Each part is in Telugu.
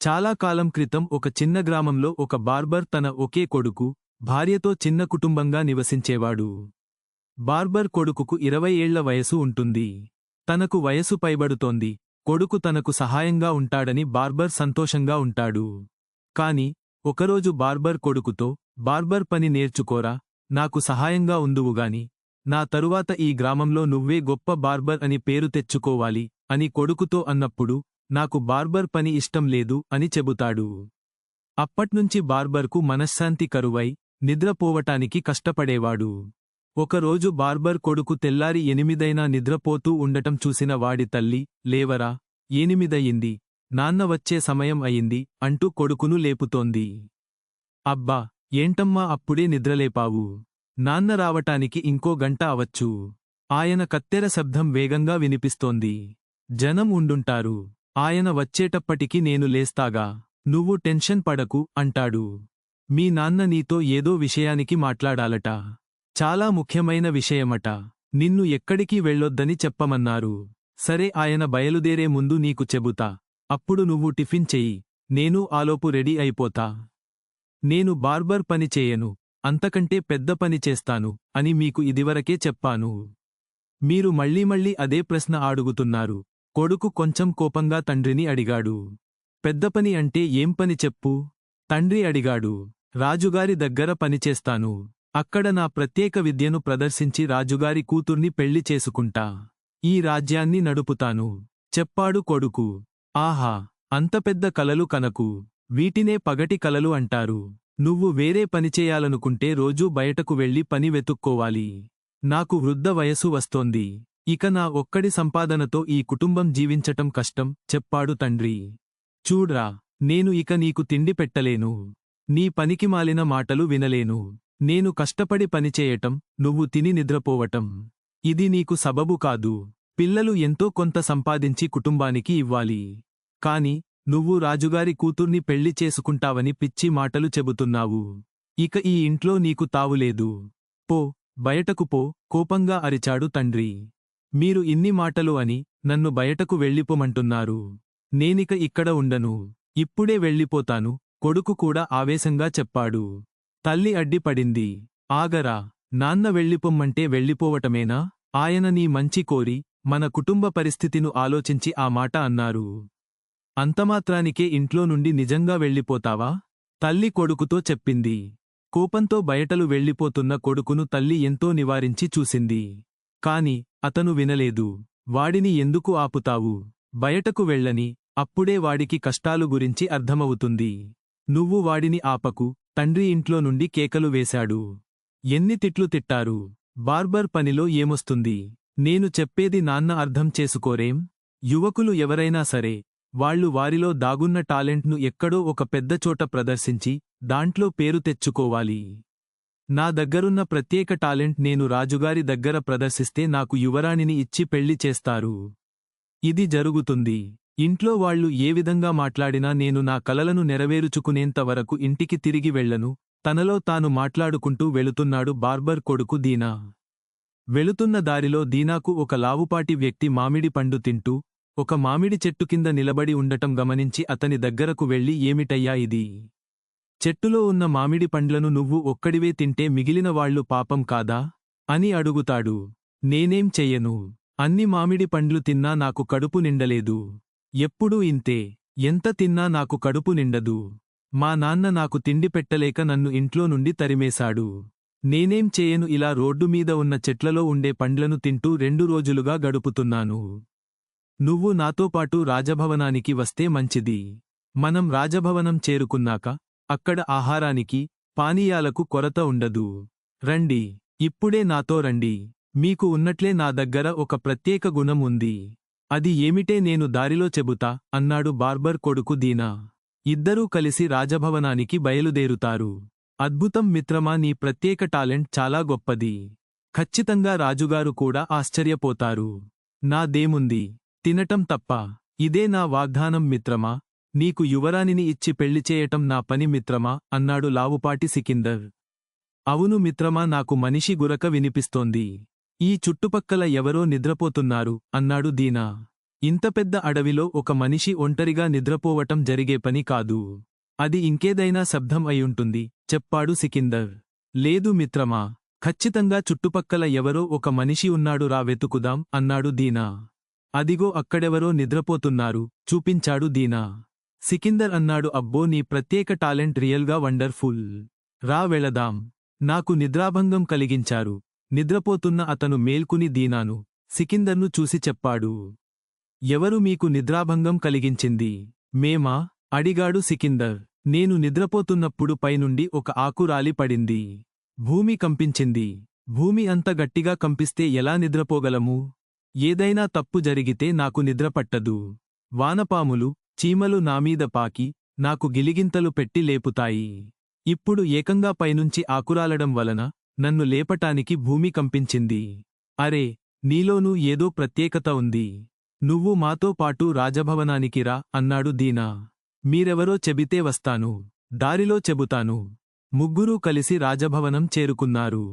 చాలా కాలం క్రితం ఒక చిన్న గ్రామంలో ఒక బార్బర్ తన ఒకే కొడుకు, భార్యతో చిన్న కుటుంబంగా నివసించేవాడు. బార్బర్ కొడుకుకు 20 ఏళ్ల వయసు ఉంటుంది. తనకు వయసు పైబడుతోంది. కొడుకు తనకు సహాయంగా ఉంటాడని బార్బర్ సంతోషంగా ఉంటాడు. కాని ఒకరోజు బార్బర్ కొడుకుతో, బార్బర్ పని నేర్చుకోరా, నాకు సహాయంగా ఉందువుగాని, నా తరువాత ఈ గ్రామంలో నువ్వే గొప్ప బార్బర్ అని పేరు తెచ్చుకోవాలి అని కొడుకుతో అన్నప్పుడు, నాకు బార్బర్ పని ఇష్టం లేదు అని చెబుతాడు. అప్పట్నుంచి బార్బర్కు మనశ్శాంతి కరువై, నిద్రపోవటానికి కష్టపడేవాడు. ఒకరోజు బార్బర్ కొడుకు తెల్లారి 8 నిద్రపోతూ ఉండటం చూసిన వాడి తల్లి, లేవరా, 8 నాన్న వచ్చే సమయం అయింది అంటూ కొడుకును లేపుతోంది. అబ్బా, ఏంటమ్మా అప్పుడే నిద్రలేపావు? నాన్న రావటానికి ఇంకో గంట అవచ్చు. ఆయన కత్తెర శబ్దం వేగంగా వినిపిస్తోంది. జనం ఉండుంటారు. ఆయన వచ్చేటప్పటికి నేను లేస్తాగా. నువ్వు టెన్షన్ పడకు అంటాడు. మీ నాన్న నీతో ఏదో విషయానికి మాట్లాడాలట. చాలా ముఖ్యమైన విషయమట. నిన్ను ఎక్కడికి వెళ్ళొద్దని చెప్పమన్నారు. సరే, ఆయన బయలుదేరే ముందు నీకు చెబుతా. అప్పుడు నువ్వు టిఫిన్ చెయ్యి. నేను ఆలోపు రెడీ అయిపోతా. నేను బార్బర్ పని చేయను, అంతకంటే పెద్ద పని చేస్తాను అని మీకు ఇదివరకే చెప్పాను. మీరు మళ్ళీ అదే ప్రశ్న అడుగుతున్నారు. కొడుకు కొంచెం కోపంగా తండ్రిని అడిగాడు. పెద్ద పని అంటే ఏం పని చెప్పు? తండ్రి అడిగాడు. రాజుగారి దగ్గర పనిచేస్తాను. అక్కడ నా ప్రత్యేక విద్యను ప్రదర్శించి రాజుగారి కూతుర్ని పెళ్లి చేసుకుంటా. ఈ రాజ్యాన్ని నడుపుతాను చెప్పాడు కొడుకు. ఆహా, అంత పెద్ద కలలు కనకు. వీటినే పగటి కలలు అంటారు. నువ్వు వేరే పనిచేయాలనుకుంటే రోజూ బయటకు వెళ్లి పని వెతుక్కోవాలి. నాకు వృద్ధ వయసు వస్తోంది. ఇక నా ఒక్కడి సంపాదనతో ఈ కుటుంబం జీవించటం కష్టం చెప్పాడు తండ్రి. చూడ్రా, నేను ఇక నీకు తిండి పెట్టలేను. నీ పనికిమాలిన మాటలు వినలేను. నేను కష్టపడి పనిచేయటం, నువ్వు తిని నిద్రపోవటం, ఇది నీకు సబబు కాదు. పిల్లలు ఎంతో కొంత సంపాదించి కుటుంబానికి ఇవ్వాలి. కాని నువ్వు రాజుగారి కూతుర్ని పెళ్లి చేసుకుంటావని పిచ్చి మాటలు చెబుతున్నావు. ఇక ఈ ఇంట్లో నీకు తావులేదు. పో, బయటకు పో కోపంగా అరిచాడు తండ్రి. మీరు ఇన్ని మాటలు అని నన్ను బయటకు వెళ్ళిపోమంటున్నారు. నేనిక ఇక్కడ ఉండను. ఇప్పుడే వెళ్ళిపోతాను కొడుకు కూడా ఆవేశంగా చెప్పాడు. తల్లి అడ్డిపడింది. ఆగరా, నాన్న వెళ్ళిపొమ్మంటే వెళ్ళిపోవటమేనా? ఆయన నీ మంచి కోరి, మన కుటుంబ పరిస్థితిను ఆలోచించి ఆ మాట అన్నారు. అంతమాత్రానికే ఇంట్లో నుండి నిజంగా వెళ్ళిపోతావా? తల్లి కొడుకుతో చెప్పింది. కోపంతో బయటలు వెళ్ళిపోతున్న కొడుకును తల్లి ఎంతో నివారించి చూసింది. కాని అతను వినలేదు. వాడిని ఎందుకు ఆపుతావు? బయటకు వెళ్ళని, అప్పుడే వాడికి కష్టాలు గురించి అర్థమవుతుంది. నువ్వు వాడిని ఆపకు. తండ్రి ఇంట్లో నుండి కేకలు వేశాడు. ఎన్ని తిట్లు తిట్టారు? బార్బర్ పనిలో ఏమొస్తుంది? నేను చెప్పేది నాన్న అర్థం చేసుకోరేం? యువకులు ఎవరైనా సరే, వాళ్లు వారిలో దాగున్న టాలెంట్ను ఎక్కడో ఒక పెద్ద చోట ప్రదర్శించి దాంట్లో పేరు తెచ్చుకోవాలి. నా దగ్గరున్న ప్రత్యేక టాలెంట్ నేను రాజుగారి దగ్గర ప్రదర్శిస్తే నాకు యువరాణిని ఇచ్చి పెళ్లి చేస్తారు. ఇది జరుగుతుంది. ఇంట్లో వాళ్లు ఏ విధంగా మాట్లాడినా నేను నా కలలను నెరవేరుచుకునేంత వరకు ఇంటికి తిరిగి వెళ్లను. తనలో తాను మాట్లాడుకుంటూ వెళుతున్నాడు బార్బర్ కొడుకు దీనా. వెళుతున్న దారిలో దీనాకు ఒక లావుపాటి వ్యక్తి మామిడి పండు తింటూ, ఒక మామిడి చెట్టు కింద నిలబడి ఉండటం గమనించి అతని దగ్గరకు వెళ్లి, ఏమిటయ్యా ఇది? చెట్టులో ఉన్న మామిడి పండ్లను నువ్వు ఒక్కడివే తింటే మిగిలిన వాళ్లు పాపం కాదా అని అడుగుతాడు. నేనేం చెయ్యను. అన్ని మామిడి పండ్లు తిన్నా నాకు కడుపు నిండలేదు. ఎప్పుడూ ఇంతే. ఎంత తిన్నా నాకు కడుపు నిండదు. మా నాన్న నాకు తిండి పెట్టలేక నన్ను ఇంట్లో నుండి తరిమేశాడు. నేనేం చేయను. ఇలా రోడ్డు మీద ఉన్న చెట్లలో ఉండే పండ్లను తింటూ 2 రోజులుగా గడుపుతున్నాను. నువ్వు నాతోపాటు రాజభవనానికి వస్తే మంచిది. మనం రాజభవనం చేరుకున్నాక అక్కడ ఆహారానికి, పానీయాలకు కొరత ఉండదు. రండి, ఇప్పుడే నాతో రండి. మీకు ఉన్నట్లే నా దగ్గర ఒక ప్రత్యేక గుణం ఉంది. అది ఏమిటే నేను దారిలో చెబుతా అన్నాడు బార్బర్ కొడుకు దీనా. ఇద్దరూ కలిసి రాజభవనానికి బయలుదేరుతారు. అద్భుతం మిత్రమా, నీ ప్రత్యేక టాలెంట్ చాలా గొప్పది. ఖచ్చితంగా రాజుగారు కూడా ఆశ్చర్యపోతారు. నాదేముంది, తినటం తప్ప. ఇదే నా వాగ్దానం మిత్రమా. నీకు యువరాణిని ఇచ్చి పెళ్లి చేయటం నా పని మిత్రమా అన్నాడు లావుపాటి సికిందర్. అవును మిత్రమా, నాకు మనిషి గురక వినిపిస్తోంది. ఈ చుట్టుపక్కల ఎవరో నిద్రపోతున్నారు అన్నాడు దీనా. ఇంత పెద్ద అడవిలో ఒక మనిషి ఒంటరిగా నిద్రపోవటం జరిగే పని కాదు. అది ఇంకేదైనా శబ్దం అయ్యుంటుంది చెప్పాడు సికిందర్. లేదు మిత్రమా, ఖచ్చితంగా చుట్టుపక్కల ఎవరో ఒక మనిషి ఉన్నాడు, రా వెతుకుదాం అన్నాడు దీనా. అదిగో అక్కడెవరో నిద్రపోతున్నారు చూపించాడు దీనా. సికిందర్ అన్నాడు, అబ్బో, నీ ప్రత్యేక టాలెంట్ రియల్గా వండర్ఫుల్. రా వెళదాం. నాకు నిద్రాభంగం కలిగించారు. నిద్రపోతున్న అతను మేల్కుని దీనాను, సికిందర్ను చూసి చెప్పాడు. ఎవరు మీకు నిద్రాభంగం కలిగించింది? మేమా? అడిగాడు సికిందర్. నేను నిద్రపోతున్నప్పుడు పైనుండి ఒక ఆకు రాలి పడింది. భూమి కంపించింది. భూమి అంత గట్టిగా కంపిస్తే ఎలా నిద్రపోగలము? ఏదైనా తప్పు జరిగితే నాకు నిద్రపట్టదు. వానపాములు, చీమలు నామీద పాకి నాకు గిలిగింతలు పెట్టి లేపుతాయి. ఇప్పుడు ఏకంగా పైనుంచి ఆకురాలడం వలన నన్ను లేపటానికి భూమి కంపించింది. అరే, నీలోనూ ఏదో ప్రత్యేకత ఉంది. నువ్వు మాతో పాటు రాజభవనానికి రా అన్నాడు దీనా. మీరెవరో చెబితే వస్తాను. దారిలో చెబుతాను. ముగ్గురూ కలిసి రాజభవనం చేరుకున్నారు.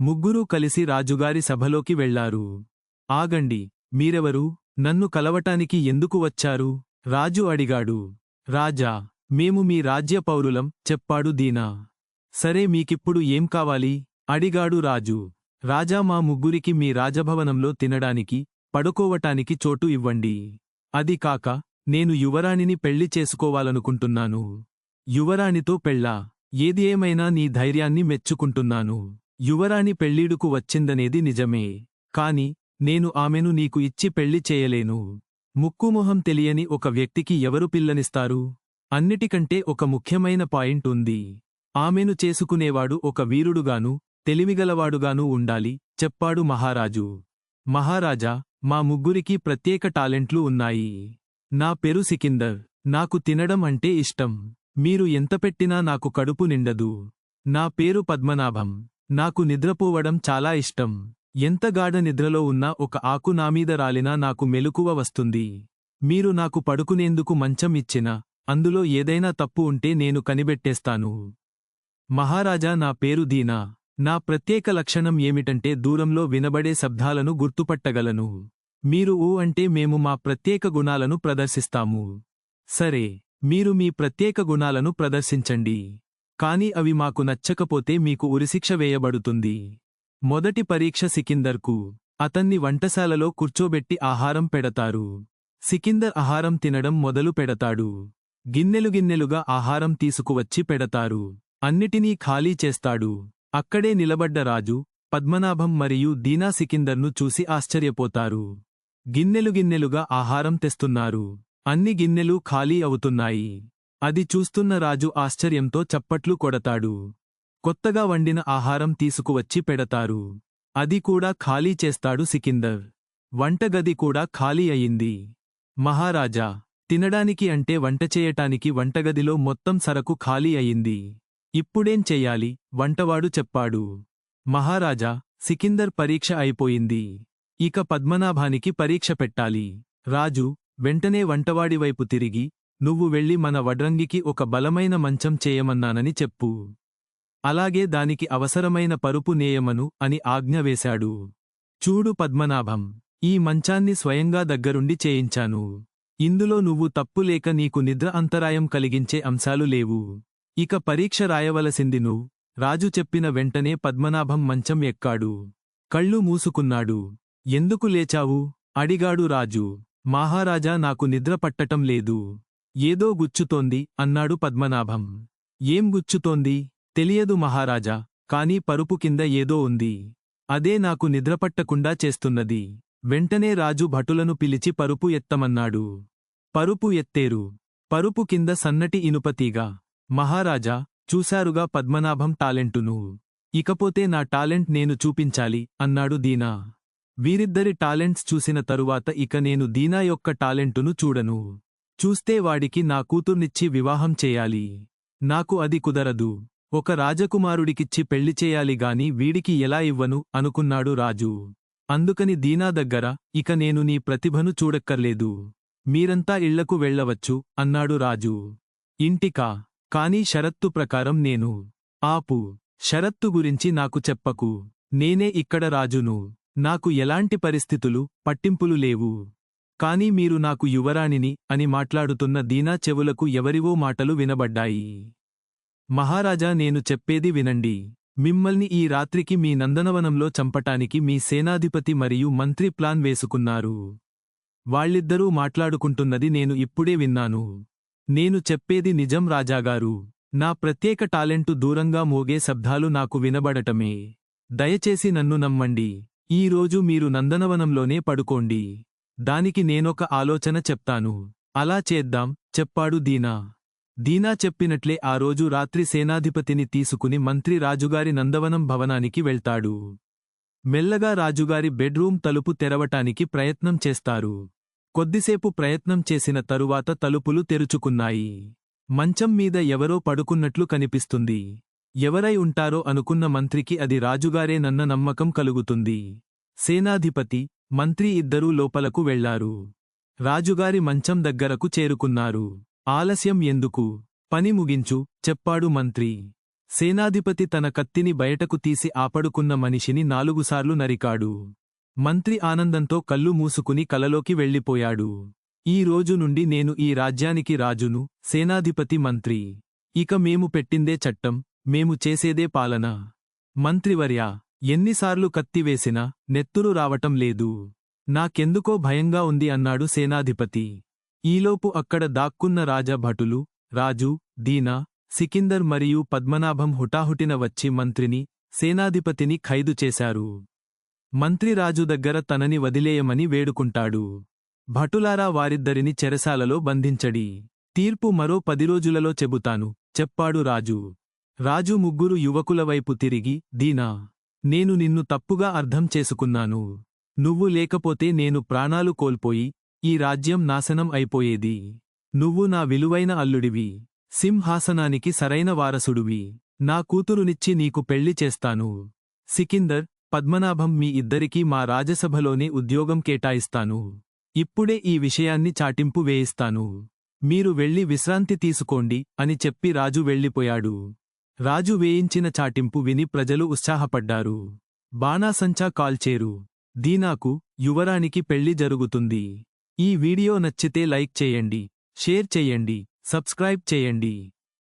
ముగ్గురూ కలిసి రాజుగారి సభలోకి వెళ్లారు. ఆగండి, మీరెవరు? నన్ను కలవటానికి ఎందుకు వచ్చారు? రాజు అడిగాడు. రాజా, మేము మీ రాజ్య పౌరులం చెప్పాడు దీనా. సరే, మీకిప్పుడు ఏం కావాలి? అడిగాడు రాజు. రాజా, మా ముగ్గురికి మీ రాజభవనంలో తినడానికి, పడుకోవటానికి చోటు ఇవ్వండి. అది కాక నేను యువరాణిని పెళ్లి చేసుకోవాలనుకుంటున్నాను. యువరాణితో పెళ్ళా? ఏది ఏమైనా నీ ధైర్యాన్ని మెచ్చుకుంటున్నాను. యువరాణి పెళ్ళీడుకు వచ్చిందనేది నిజమే. కాని నేను ఆమెను నీకు ఇచ్చి పెళ్లి చేయలేను. ముక్కుమొహం తెలియని ఒక వ్యక్తికి ఎవరు పిల్లనిస్తారు? అన్నిటికంటే ఒక ముఖ్యమైన పాయింట్ ఉంది. ఆమెను చేసుకునేవాడు ఒక వీరుడుగాను, తెలివిగలవాడుగానూ ఉండాలి చెప్పాడు మహారాజు. మహారాజా, మా ముగ్గురికి ప్రత్యేక టాలెంట్లు ఉన్నాయి. నా పేరు సికిందర్. నాకు తినడం అంటే ఇష్టం. మీరు ఎంత పెట్టినా నాకు కడుపు నిండదు. నా పేరు పద్మనాభం. నాకు నిద్రపోవడం చాలా ఇష్టం. ఎంత గాఢ నిద్రలో ఉన్నా ఒక ఆకు నామీద రాలినా నాకు మెలకువ వస్తుంది. మీరు నాకు పడుకునేందుకు మంచం ఇచ్చినా అందులో ఏదైనా తప్పు ఉంటే నేను కనిబెట్టేస్తాను. మహారాజా, నా పేరు దీనా. నా ప్రత్యేక లక్షణం ఏమిటంటే దూరంలో వినబడే శబ్దాలను గుర్తుపట్టగలను. మీరు ఊ అంటే మేము మా ప్రత్యేక గుణాలను ప్రదర్శిస్తాము. సరే, మీరు మీ ప్రత్యేక గుణాలను ప్రదర్శించండి. కాని అవి మాకు నచ్చకపోతే మీకు ఉరిశిక్ష వేయబడుతుంది. మొదటి పరీక్ష సికిందర్కు. అతన్ని వంటశాలలో కూర్చోబెట్టి ఆహారం పెడతారు. సికిందర్ ఆహారం తినడం మొదలు పెడతాడు. గిన్నెలుగా ఆహారం తీసుకువచ్చి పెడతారు. అన్నిటినీ ఖాళీ చేస్తాడు. అక్కడే నిలబడ్డ రాజు, పద్మనాభం మరియు దీనా సికిందర్ను చూసి ఆశ్చర్యపోతారు. గిన్నెలుగా ఆహారం తెస్తున్నారు. అన్ని గిన్నెలు ఖాళీ అవుతున్నాయి. అది చూస్తున్న రాజు ఆశ్చర్యంతో చప్పట్లు కొడతాడు. కొత్తగా వండిన ఆహారం తీసుకువచ్చి పెడతారు. అది కూడా ఖాళీ చేస్తాడు సికిందర్. వంటగది కూడా ఖాళీ అయింది. మహారాజా, తినడానికి అంటే వంట చేయటానికి వంటగదిలో మొత్తం సరకు ఖాళీ అయింది. ఇప్పుడేం చెయ్యాలి? వంటవాడు చెప్పాడు. మహారాజా, సికిందర్ పరీక్ష అయిపోయింది. ఇక పద్మనాభానికి పరీక్ష పెట్టాలి. రాజు వెంటనే వంటవాడివైపు తిరిగి, నువ్వు వెళ్ళి మన వడ్రంగికి ఒక బలమైన మంచం చేయమన్నానని చెప్పు. అలాగే దానికి అవసరమైన పరుపు నేయమను అని ఆజ్ఞ వేశాడు. చూడు పద్మనాభం, ఈ మంచాన్ని స్వయంగా దగ్గరుండి చేయించాను. ఇందులో నువ్వు తప్పులేక నీకు నిద్ర అంతరాయం కలిగించే అంశాలు లేవు. ఇక పరీక్ష రాయవలసింది నువ్వు. రాజు చెప్పిన వెంటనే పద్మనాభం మంచం ఎక్కాడు. కళ్ళు మూసుకున్నాడు. ఎందుకు లేచావు? అడిగాడు రాజు. మహారాజా, నాకు నిద్ర పట్టటం లేదు. ఏదో గుచ్చుతోంది అన్నాడు పద్మనాభం. ఏం గుచ్చుతోంది? తెలియదు మహారాజా, కానీ పరుపు కింద ఏదో ఉంది. అదే నాకు నిద్రపట్టకుండా చేస్తున్నది. వెంటనే రాజు భటులను పిలిచి పరుపు ఎత్తమన్నాడు. పరుపు ఎత్తేరు. పరుపు కింద సన్నటి ఇనుపతీగ. మహారాజా, చూశారుగా పద్మనాభం టాలెంటును. ఇకపోతే నా టాలెంట్ నేను చూపించాలి అన్నాడు దీనా. వీరిద్దరి టాలెంట్స్ చూసిన తరువాత ఇక నేను దీనా యొక్క టాలెంటును చూడను. చూస్తే వాడికి నా కూతుర్నిచ్చి వివాహం చేయాలి. నాకు అది కుదరదు. ఒక రాజకుమారుడికిచ్చి పెళ్లి చేయాలి గాని వీడికి ఎలా ఇవ్వను అనుకున్నాడు రాజు. అందుకని దీనా దగ్గర, ఇక నేను నీ ప్రతిభను చూడక్కర్లేదు. మీరంతా ఇళ్లకు వెళ్ళవచ్చు అన్నాడు రాజు. ఇంటికా? కానీ షరత్తు ప్రకారం నేను. ఆపు. షరత్తు గురించి నాకు చెప్పకు. నేనే ఇక్కడ రాజును. నాకు ఎలాంటి పరిస్థితులు, పట్టింపులు లేవు. కాని మీరు నాకు యువరాణిని అని మాట్లాడుతున్న దీనా చెవులకు ఎవరివో మాటలు వినబడ్డాయి. మహారాజా, నేను చెప్పేది వినండి. మిమ్మల్ని ఈ రాత్రికి మీ నందనవనంలో చంపటానికి మీ సేనాధిపతి మరియు మంత్రి ప్లాన్ వేసుకున్నారు. వాళ్ళిద్దరూ మాట్లాడుకుంటున్నది నేను ఇప్పుడే విన్నాను. నేను చెప్పేది నిజం రాజాగారు. నా ప్రత్యేక టాలెంటు దూరంగా మోగే శబ్దాలు నాకు వినబడటమే. దయచేసి నన్ను నమ్మండి. ఈరోజు మీరు నందనవనంలోనే పడుకోండి. దానికి నేనొక ఆలోచన చెప్తాను. అలా చేద్దాం చెప్పాడు దీనా. దీనా చెప్పినట్లే ఆ రోజు రాత్రి సేనాధిపతిని తీసుకుని మంత్రి రాజుగారి నందవనం భవనానికి వెళ్తాడు. మెల్లగా రాజుగారి బెడ్రూం తలుపు తెరవటానికి ప్రయత్నం చేస్తారు. కొద్దిసేపు ప్రయత్నం చేసిన తరువాత తలుపులు తెరుచుకున్నాయి. మంచం మీద ఎవరో పడుకున్నట్లు కనిపిస్తుంది. ఎవరై ఉంటారో అనుకున్న మంత్రికి అది రాజుగారేనన్న నమ్మకం కలుగుతుంది. సేనాధిపతి, మంత్రి ఇద్దరూ లోపలకు వెళ్లారు. రాజుగారి మంచం దగ్గరకు చేరుకున్నారు. ఆలస్యం ఎందుకు? పని ముగించు చెప్పాడు మంత్రి. సేనాధిపతి తన కత్తిని బయటకు తీసి ఆపడుకున్న మనిషిని 4 సార్లు నరికాడు. మంత్రి ఆనందంతో కళ్ళు మూసుకుని కలలోకి వెళ్ళిపోయాడు. ఈ రోజు నుండి నేను ఈ రాజ్యానికి రాజును, సేనాధిపతి మంత్రి. ఇక మేము పెట్టిందే చట్టం, మేము చేసేదే పాలన. మంత్రివర్యా, ఎన్నిసార్లు కత్తివేసినా నెత్తురు రావటం లేదు. నాకెందుకో భయంగా ఉంది అన్నాడు సేనాధిపతి. ఈలోపు అక్కడ దాక్కున్న రాజభటులు, రాజు, దీనా, సికిందర్ మరియు పద్మనాభం హుటాహుటిన వచ్చి మంత్రిని, సేనాధిపతిని ఖైదు చేశారు. మంత్రి రాజు దగ్గర తనని వదిలేయమని వేడుకుంటాడు. భటులారా, వారిద్దరిని చెరసాలలో బంధించడి. తీర్పు మరో 10 రోజులలో చెబుతాను చెప్పాడు రాజు. రాజు ముగ్గురు యువకుల వైపు తిరిగి, దీనా, నేను నిన్ను తప్పుగా అర్థం చేసుకున్నాను. నువ్వు లేకపోతే నేను ప్రాణాలు కోల్పోయి ఈ రాజ్యం నాశనం అయిపోయేది. నువ్వు నా విలువైన అల్లుడివి, సింహాసనానికి సరైన వారసుడివి. నా కూతురునిచ్చి నీకు పెళ్లి చేస్తాను. సికిందర్, పద్మనాభం, మీ ఇద్దరికీ మా రాజసభలోనే ఉద్యోగం కేటాయిస్తాను. ఇప్పుడే ఈ విషయాన్ని చాటింపు వేయిస్తాను. మీరు వెళ్ళి విశ్రాంతి తీసుకోండి అని చెప్పి రాజు వెళ్ళిపోయాడు. రాజు వేయించిన చాటింపు విని ప్రజలు ఉత్సాహపడ్డారు. బాణాసంచా కాల్చేరు. దీనాకు, యువరానికి పెళ్లి జరుగుతుంది. ఈ వీడియో నచ్చితే లైక్ చేయండి, షేర్ చేయండి, సబ్స్క్రైబ్ చేయండి.